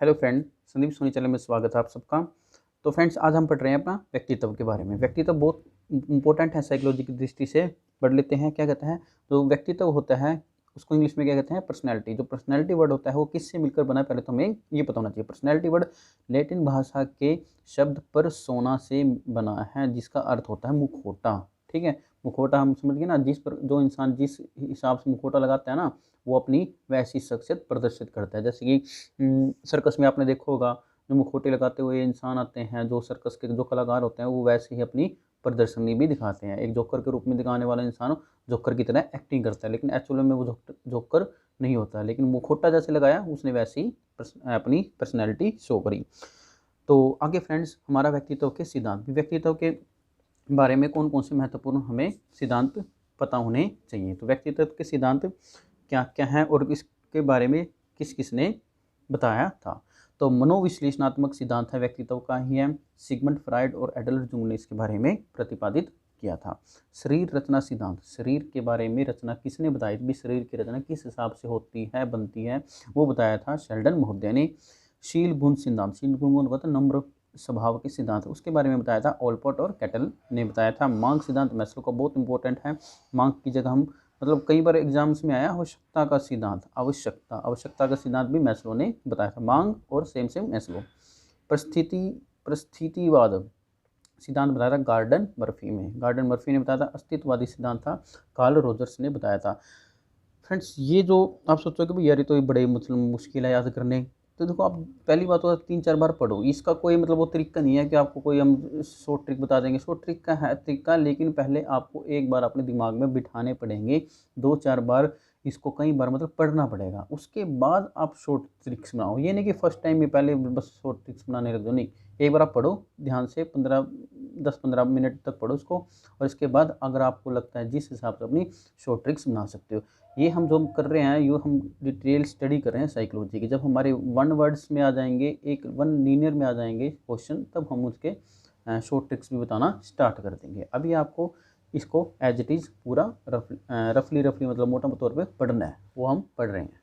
Hello friend, Sandeep Soni channel में स्वागत है आप सबका। तो फ्रेंड्स, आज हम पढ़ रहे हैं अपना व्यक्तित्व के बारे में। व्यक्तित्व बहुत इंपॉर्टेंट है साइकोलॉजी की दृष्टि से। पढ़ लेते हैं क्या कहते हैं। तो व्यक्तित्व होता है, उसको इंग्लिश में क्या कहते हैं, पर्सनैलिटी। जो पर्सनैलिटी वर्ड होता है वो किससे मिलकर बना है, पहले तो हमें ये पता होना चाहिए। पर्सनैलिटी वर्ड लैटिन भाषा के शब्द परसोना से बना है, जिसका अर्थ होता है मुखौटा। ठीक है, मुखौटा हम समझ गए ना। जो इंसान जिस हिसाब से मुखौटा लगाता है ना, वो अपनी वैसी शख्सियत प्रदर्शित करता है। जैसे कि सर्कस में आपने देखा होगा, जो मुखौटे लगाते हुए इंसान आते हैं, जो सर्कस के जो कलाकार होते हैं, वो वैसे ही अपनी प्रदर्शनी भी दिखाते हैं। एक जोकर के रूप में दिखाने वाला इंसान जोकर की तरह एक्टिंग करता है, लेकिन एक्चुअल में वो जोकर नहीं होता। लेकिन मुखौटा जैसे लगाया, उसने वैसे ही अपनी पर्सनैलिटी शो करी। तो आगे फ्रेंड्स, हमारा व्यक्तित्व के सिद्धांत। व्यक्तित्व के बारे में कौन कौन से महत्वपूर्ण हमें सिद्धांत पता होने चाहिए। तो व्यक्तित्व के सिद्धांत क्या क्या हैं और इसके बारे में किस किस ने बताया था। तो मनोविश्लेषणात्मक सिद्धांत है व्यक्तित्व का ही है। सिगमंड फ्राइड और एडलर जुंग ने इसके बारे में प्रतिपादित किया था। शरीर रचना सिद्धांत, शरीर के बारे में रचना किसने बताई थी, शरीर की रचना किस हिसाब से होती है, बनती है, वो बताया था शेल्डन महोदय ने। शील गुण सिद्धांत, शील गुण होता है नम्र स्वभाव के सिद्धांत, उसके बारे में बताया था ओलपोर्ट और कैटल ने बताया था। मांग सिद्धांत मैस्लो का बहुत इंपॉर्टेंट है। मांग की जगह हम कई बार एग्जाम्स में आया आवश्यकता का सिद्धांत, आवश्यकता का सिद्धांत भी मैस्लो ने बताया था। मांग और सेम मैस्लो। परिस्थितिवाद सिद्धांत बताया था गार्डन मर्फी ने बताया था। अस्तित्ववादी सिद्धांत था, कार्ल रोजर्स ने बताया था। फ्रेंड्स, ये जो आप सोचोगे भाई यार ये तो ये बड़े मुश्किल है याद करने, तो देखो आप पहली बात तो 3-4 बार पढ़ो। इसका कोई वो तरीका नहीं है कि आपको कोई हम शॉर्ट ट्रिक बता देंगे। शॉर्ट ट्रिक का है तरीका, लेकिन पहले आपको एक बार अपने दिमाग में बिठाने पड़ेंगे। 2-4 बार इसको कई बार पढ़ना पड़ेगा, उसके बाद आप शॉर्ट ट्रिक्स बनाओ। ये नहीं कि फर्स्ट टाइम में पहले बस शॉर्ट ट्रिक्स बनाने लग दो, नहीं। एक बार आप पढ़ो ध्यान से, 10-15 मिनट तक पढ़ो इसको, और इसके बाद अगर आपको लगता है जिस हिसाब से अपनी शॉर्ट ट्रिक्स बना सकते हो। ये हम जो कर रहे हैं, ये हम डिटेल स्टडी कर रहे हैं साइकोलॉजी की। जब हमारे वन वर्ड्स में आ जाएंगे, एक वन लीनियर में आ जाएंगे क्वेश्चन, तब हम उसके शॉर्ट ट्रिक्स भी बताना स्टार्ट कर देंगे। अभी आपको इसको एज इट इज़ पूरा रफली मोटा तौर पे पढ़ना है, वो हम पढ़ रहे हैं।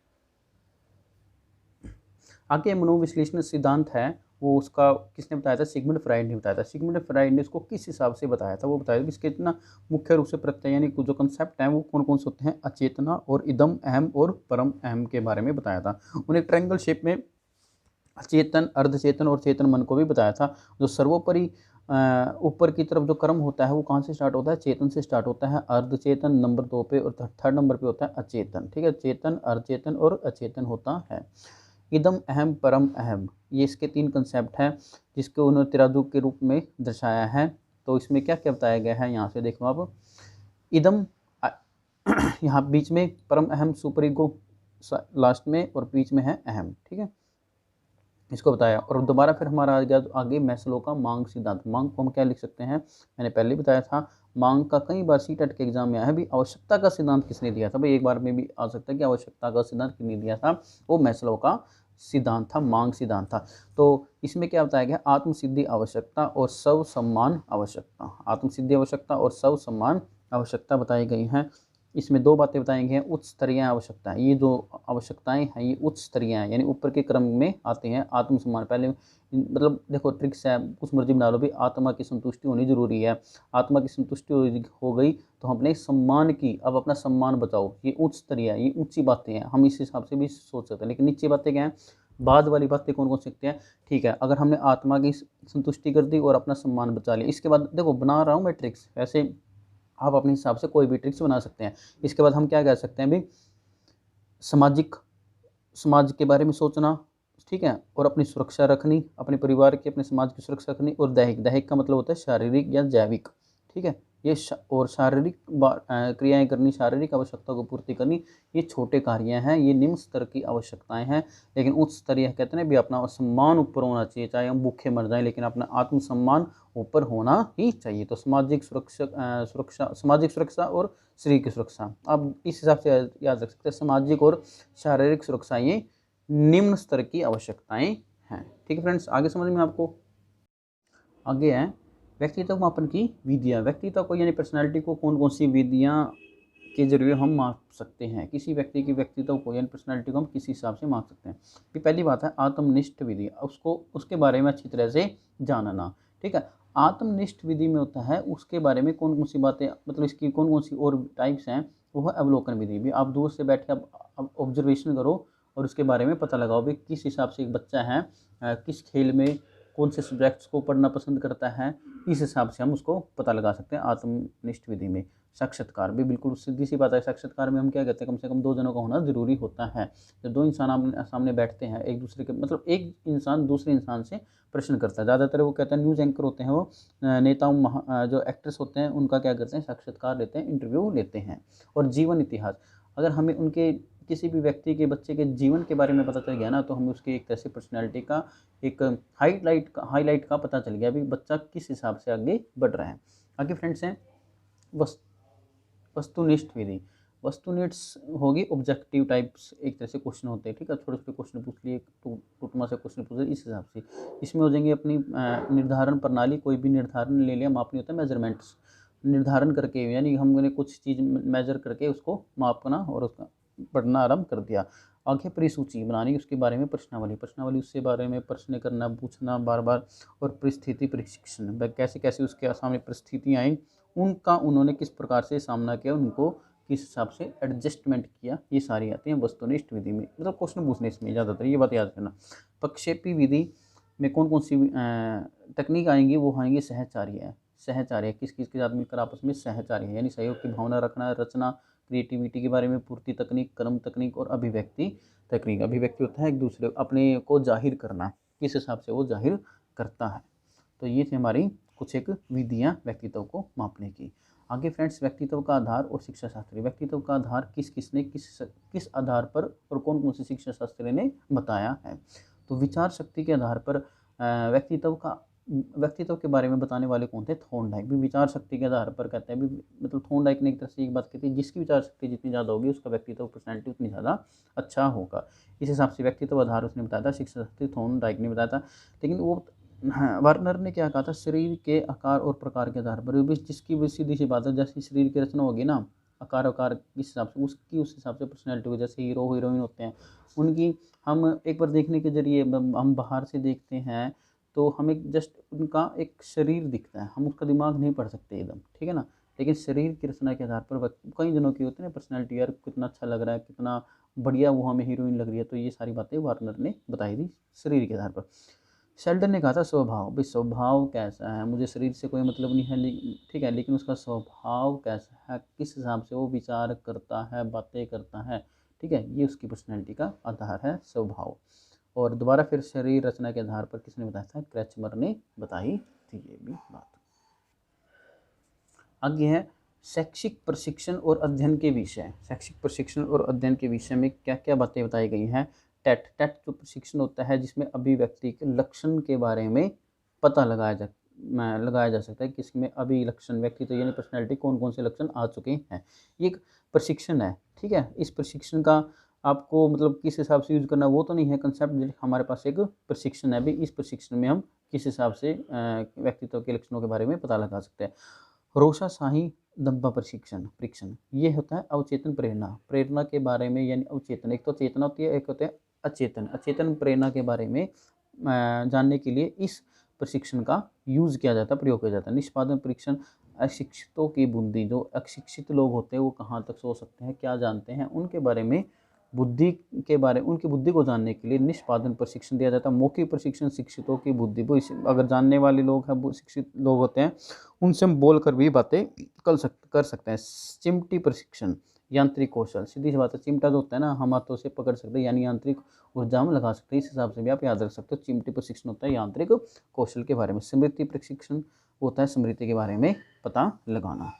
आगे मनोविश्लेषण सिद्धांत है, वो उसका किसने बताया था, सिगमंड फ्राइड ने बताया था। सिगमंड फ्राइड ने इसको किस हिसाब से बताया था, वो बताया था कि इसके इतना मुख्य रूप से प्रत्यय यानी जो कंसेप्ट हैं वो कौन कौन से होते हैं, अचेतना और इदम अहम और परम अहम के बारे में बताया था। उन्हें ट्रायंगल शेप में अचेतन, अर्धचेतन और चेतन मन को भी बताया था। जो सर्वोपरि ऊपर की तरफ जो कर्म होता है वो कहाँ से स्टार्ट होता है, चेतन से स्टार्ट होता है। अर्धचेतन नंबर 2 पे और थर्ड नंबर पे होता है अचेतन। ठीक है, चेतन, अर्धचेतन और अचेतन होता है। इदम अहम परम अहम, ये इसके 3 कंसेप्ट हैं, जिसको उन्होंने तिरादू के रूप में दर्शाया है। तो इसमें क्या क्या बताया गया है, यहाँ से देखो आप। इदम यहाँ बीच में, परम अहम सुपर ईगो लास्ट में, और बीच में है अहम। ठीक है, इसको बताया। और दोबारा फिर हमारा आ गया आगे मैस्लो का मांग सिद्धांत। मांग को हम क्या लिख सकते हैं, मैंने पहले बताया था। मांग का कई बार सीटेट के एग्जाम में आया है। भी आवश्यकता का सिद्धांत किसने दिया था, भाई एक बार में भी आ सकता है कि आवश्यकता का सिद्धांत किसने दिया था, वो मैस्लो का सिद्धांत था, मांग सिद्धांत था। तो इसमें क्या बताया गया, आत्मसिद्धि आवश्यकता और स्व सम्मान आवश्यकता। आत्मसिद्धि आवश्यकता और स्व सम्मान आवश्यकता बताई गई हैं। इसमें 2 बातें बताई गई हैं। उच्च स्तरीय आवश्यकताएं, ये जो आवश्यकताएं हैं ये उच्च स्तरीय हैं, यानी ऊपर के क्रम में आते हैं। आत्मसम्मान पहले देखो ट्रिक्स है, कुछ मर्जी बना लो भी, आत्मा की संतुष्टि होनी जरूरी है। आत्मा की संतुष्टि हो गई तो हम अपने सम्मान की, अब अपना सम्मान बचाओ, ये उच्च स्तरीय है, ये ऊंची बातें हैं। हम इस हिसाब से भी सोच सकते हैं। लेकिन नीचे बातें क्या हैं, बाद वाली बातें कौन कौन सकते हैं। ठीक है, अगर हमने आत्मा की संतुष्टि कर दी और अपना सम्मान बचा लिया, इसके बाद देखो बना रहा हूँ मैं ट्रिक्स, वैसे आप अपने हिसाब से कोई भी ट्रिक्स बना सकते हैं। इसके बाद हम क्या कह सकते हैं भी, समाज के बारे में सोचना। ठीक है, और अपनी सुरक्षा रखनी, अपने परिवार की, अपने समाज की सुरक्षा रखनी। और दैहिक का मतलब होता है शारीरिक या जैविक। ठीक है, ये और शारीरिक क्रियाएं करनी, शारीरिक आवश्यकता को पूर्ति करनी, ये छोटे कार्य हैं, ये निम्न स्तर की आवश्यकताएं हैं। लेकिन उच्च स्तरीय कहते हैं भी अपना सम्मान ऊपर होना चाहिए, चाहे हम भूखे मर जाएं, लेकिन अपना आत्मसम्मान ऊपर होना ही चाहिए। तो सामाजिक सुरक्षा और शरीर की सुरक्षा, आप इस हिसाब से याद रख सकते हैं। सामाजिक और शारीरिक सुरक्षा ये निम्न स्तर की आवश्यकताएं हैं। ठीक है फ्रेंड्स, आगे समझ में आपको। आगे है व्यक्तित्व मापन की विधियाँ। व्यक्तित्व को यानी पर्सनालिटी को कौन कौन सी विधियाँ के जरिए हम माप सकते हैं। किसी व्यक्ति की व्यक्तित्व को यानी पर्सनैलिटी को हम किसी हिसाब से माप सकते हैं। फिर पहली बात है आत्मनिष्ठ विधि, उसको उसके बारे में अच्छी तरह से जानना। ठीक है, आत्मनिष्ठ विधि में होता है उसके बारे में कौन कौन सी बातें, मतलब इसकी कौन कौन सी और टाइप्स हैं, वो है अवलोकन विधि। भी आप दूर से बैठ के आप ऑब्जर्वेशन करो और उसके बारे में पता लगाओ भी किस हिसाब से एक बच्चा है किस खेल में कौन से सब्जेक्ट्स को पढ़ना पसंद करता है, इस हिसाब से हम उसको पता लगा सकते हैं आत्मनिष्ठ विधि में। साक्षात्कार भी बिल्कुल सीधी सी बात है, साक्षात्कार में हम क्या कहते हैं, कम से कम 2 जनों का होना ज़रूरी होता है। जब 2 इंसान आमने सामने बैठते हैं एक दूसरे के, मतलब एक इंसान दूसरे इंसान से प्रश्न करता है। ज़्यादातर वो कहते हैं न्यूज़ एंकर होते हैं, वो नेताओं जो एक्टर्स होते हैं उनका क्या करते हैं, साक्षात्कार लेते हैं, इंटरव्यू लेते हैं। और जीवन इतिहास, अगर हमें उनके किसी भी व्यक्ति के बच्चे के जीवन के बारे में पता चल गया ना, तो हमें उसकी एक तरह से पर्सनैलिटी का एक हाईलाइट का पता चल गया, अभी बच्चा किस हिसाब से आगे बढ़ रहा है। आगे फ्रेंड्स हैं वस्तुनिष्ठ विधि। वस्तुनिष्ठ होगी ऑब्जेक्टिव टाइप्स, एक तरह से क्वेश्चन होते हैं। ठीक है, छोटे छोटे क्वेश्चन पूछ लिए, टूटमा से क्वेश्चन पूछ लिए, इस हिसाब से इसमें हो जाएंगे अपनी निर्धारण प्रणाली। कोई भी निर्धारण ले लिया, मापनी होता है मेजरमेंट्स, निर्धारण करके यानी हमने कुछ चीज़ मेजर करके उसको मापना और उसका पढ़ना आरम्भ कर दिया। आगे परिसूची बनानी, उसके बारे में प्रश्नावली उससे बारे में प्रश्न करना, पूछना बार बार। और परिस्थिति प्रशिक्षण, कैसे कैसे उसके सामने परिस्थितियाँ आई, उनका उन्होंने किस प्रकार से सामना किया, उनको किस हिसाब से एडजस्टमेंट किया, ये सारी आती हैं वस्तुनिष्ठ विधि में। मतलब क्वेश्चन पूछने इसमें ज़्यादातर, ये बात याद रखना। प्रक्षेपी विधि में कौन कौन सी तकनीक आएंगी, वो आएंगी सहचार्य, किस किस के साथ मिलकर आपस में सहचार्य यानी सहयोग की भावना रखना, रचना, क्रिएटिविटी के बारे में, पूर्ति तकनीक, कर्म तकनीक और अभिव्यक्ति तकनीक। अभिव्यक्ति होता है एक दूसरे अपने को जाहिर करना, किस हिसाब से वो जाहिर करता है। तो ये थी हमारी कुछ एक विधियाँ व्यक्तित्व को मापने की। आगे फ्रेंड्स, व्यक्तित्व का आधार और शिक्षा शास्त्री। व्यक्तित्व का आधार किसने किस आधार पर और कौन कौन से शिक्षा शास्त्री ने बताया है। तो विचार शक्ति के आधार पर व्यक्तित्व के बारे में बताने वाले कौन थे, थॉर्नडाइक। भी विचार शक्ति के आधार पर कहते हैं, भी मतलब थॉर्नडाइक ने एक तरह से एक बात कहती है, जिसकी विचार शक्ति जितनी ज़्यादा होगी उसका व्यक्तित्व पर्सनैलिटी उतनी ज़्यादा अच्छा होगा। इस हिसाब से व्यक्तित्व आधार उसने बताया था, शिक्षा शास्त्री थॉर्नडाइक ने बताया था। लेकिन वो हाँ, वार्नर ने क्या कहा था, शरीर के आकार और प्रकार के आधार पर, जिसकी भी सीधी सी बात है, जैसी शरीर की रचना होगी ना, आकार किस हिसाब से उसकी उस हिसाब से पर्सनैलिटी हो। जैसे हीरो हीरोइन होते हैं उनकी, हम एक बार देखने के जरिए हम बाहर से देखते हैं तो हमें जस्ट उनका एक शरीर दिखता है, हम उसका दिमाग नहीं पढ़ सकते एकदम, ठीक है ना। लेकिन शरीर की रचना के आधार पर कई जनों की होती है ना पर्सनैलिटी, यार कितना अच्छा लग रहा है, कितना बढ़िया वो हमें हीरोइन लग रही है। तो ये सारी बातें वार्नर ने बताई थी शरीर के आधार पर। शेल्डन ने कहा था स्वभाव, भाई स्वभाव कैसा है, मुझे शरीर से कोई मतलब नहीं है, ठीक है, लेकिन उसका स्वभाव कैसा है, किस हिसाब से वो विचार करता है, बातें करता है, ठीक है, ये उसकी पर्सनैलिटी का आधार है स्वभाव। और दोबारा फिर शरीर रचना के आधार पर किसने बताया था, क्रैचमर ने बताई थी ये भी बात। आगे है शैक्षिक प्रशिक्षण और अध्ययन के विषय। शैक्षिक प्रशिक्षण और अध्ययन के विषय में क्या क्या बातें बताई गई हैं। टेट जो प्रशिक्षण होता है जिसमें अभिव्यक्ति के लक्षण के बारे में पता लगाया जा सकता है, किसमें अभिलक्षण व्यक्तित्व यानी पर्सनैलिटी कौन कौन से लक्षण आ चुके हैं। ये एक प्रशिक्षण है, ठीक है। इस प्रशिक्षण का आपको मतलब किस हिसाब से यूज करना वो तो नहीं है कंसेप्ट, हमारे पास एक प्रशिक्षण है भी, इस प्रशिक्षण में हम किस हिसाब से व्यक्तित्व के लक्षणों के बारे में पता लगा सकते हैं। रोषाशाही दंभ परीक्षण ये होता है अवचेतन प्रेरणा के बारे में, यानी अवचेतन, एक तो चेतना होती है, एक होता है अचेतन प्रेरणा के बारे में जानने के लिए इस प्रशिक्षण का यूज़ किया जाता है, प्रयोग किया जाता है। निष्पादन परीक्षण, अशिक्षितों की बुद्धि, जो अशिक्षित लोग होते हैं वो कहाँ तक सोच सकते हैं, क्या जानते हैं, उनके बारे में उनकी बुद्धि को जानने के लिए निष्पादन प्रशिक्षण दिया जाता है। मौखिक प्रशिक्षण, शिक्षितों की बुद्धि, वो अगर जानने वाले लोग हैं, वो शिक्षित लोग होते हैं, उनसे हम बोल कर भी बातें कर सकते हैं। चिमटी प्रशिक्षण, यांत्रिक कौशल, सीधी सी बात है, चिमटा जो होता है ना, हम हाथों से पकड़ सकते हैं, यानी यांत्रिक ऊर्जा हम लगा सकते हैं, इस हिसाब से भी आप याद रख सकते हो। चिमटी प्रशिक्षण होता है यांत्रिक कौशल के बारे में। स्मृति प्रशिक्षण होता है स्मृति के बारे में पता लगाना।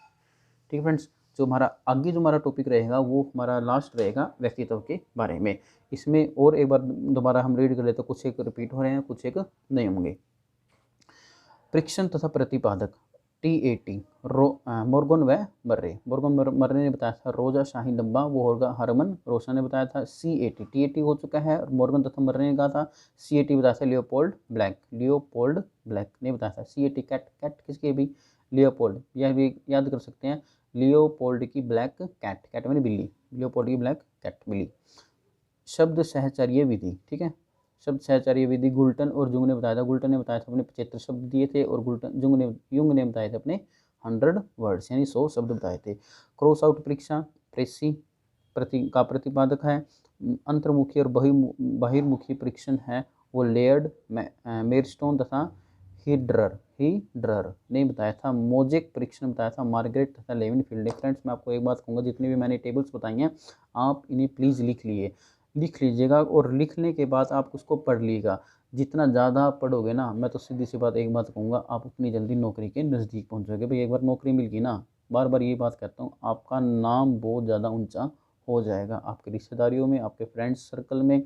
ठीक है फ्रेंड्स, जो हमारा टॉपिक रहेगा वो हमारा लास्ट रहेगा व्यक्तित्व के बारे में। इसमें और एक बार दोबारा हम रीड कर लेते, कुछ एक रिपीट हो रहे हैं, कुछ एक नहीं होंगे। परीक्षण तथा प्रतिपादक, TAT, मोर्गन व मर्रे ने बताया था रोजा शाही डब्बा, वो होगा हरमन रोशन ने बताया था। TAT हो चुका है, और मोर्गन तथा मर्रे ने कहा था। CAT बताया था लियोपोल्ड ब्लैक ने बताया था। CAT कैट किसके भी, लियोपोल्ड, यह भी याद कर सकते हैं, लियोपोल्ड की ब्लैक कैट, कैट मैंने बिल्ली, लियोपोल्ड की ब्लैक कैट बिल्ली। शब्द सहचर्य विधि, ठीक है, शब्द सहचर्य विधि गुल्टन और जुंग ने बताया था। गुल्टन ने बताया था अपने 75 शब्द दिए थे और युंग ने बताए थे अपने 100 वर्ड्स यानी 100 शब्द बताए थे। क्रॉस आउट परीक्षा प्रेसी का प्रतिपादक है। अंतर्मुखी और बहिर्मुखी परीक्षण है वो लेयर्ड, मेयरस्टोन तथा हीड्रर ने बताया था। मोजेक परीक्षण बताया था मार्गरेट तथा लेविनफील्ड ने। फ्रेंड्स मैं आपको एक बात कहूँगा, जितनी भी मैंने टेबल्स बताई हैं आप इन्हें प्लीज़ लिख लीजिएगा और लिखने के बाद आप उसको पढ़ लीजिएगा। जितना ज़्यादा आप पढ़ोगे ना, मैं तो सीधी सी बात एक बात कहूँगा, आप उतनी जल्दी नौकरी के नज़दीक पहुँचोगे। भाई एक बार नौकरी मिल गई ना, बार बार ये बात कहता हूँ, आपका नाम बहुत ज़्यादा ऊंचा हो जाएगा। आपके रिश्तेदारियों में, आपके फ्रेंड्स सर्कल में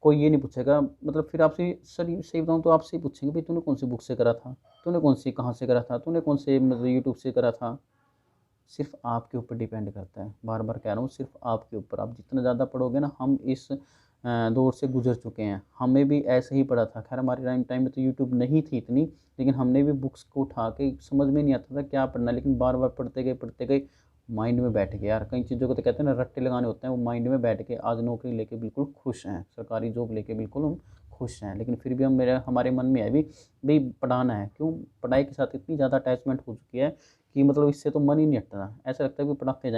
कोई ये नहीं पूछेगा, मतलब फिर आपसे सर सही बताऊँ तो आपसे ही पूछेंगे भाई तूने कौन सी बुक से करा था, तूने कौन सी कहाँ से करा था, तूने कौन से मतलब यूट्यूब से करा था। सिर्फ आपके ऊपर डिपेंड करता है, बार बार कह रहा हूँ, सिर्फ आपके ऊपर। आप जितना ज़्यादा पढ़ोगे ना, हम इस दौर से गुजर चुके हैं, हमें भी ऐसे ही पढ़ा था। खैर हमारे टाइम में तो यूट्यूब नहीं थी इतनी, लेकिन हमने भी बुक्स को उठा के, समझ में नहीं आता था क्या पढ़ना, लेकिन बार बार पढ़ते गए माइंड में बैठ गया यार। कई चीज़ों को तो कहते हैं ना रट्टे लगाने होते हैं, वो माइंड में बैठ के आज नौकरी लेके बिल्कुल खुश हैं, सरकारी जॉब लेके बिल्कुल हम खुश हैं। लेकिन फिर भी हमारे मन में है भी भाई पढ़ाना है। क्यों, पढ़ाई के साथ इतनी ज़्यादा अटैचमेंट हो चुकी है कि मतलब इससे तो मन ही नहीं हटता। ऐसा लगता है कि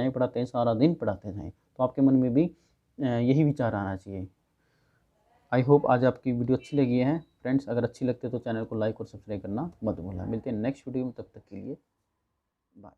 पढ़ाते हैं सारा दिन पढ़ाते जाएँ। तो आपके मन में भी यही विचार आना चाहिए। आई होप आज आपकी वीडियो अच्छी लगी है फ्रेंड्स। अगर अच्छी लगती है तो चैनल को लाइक और सब्सक्राइब करना मत भूलना। मिलते हैं नेक्स्ट वीडियो में, तब तक के लिए बाय।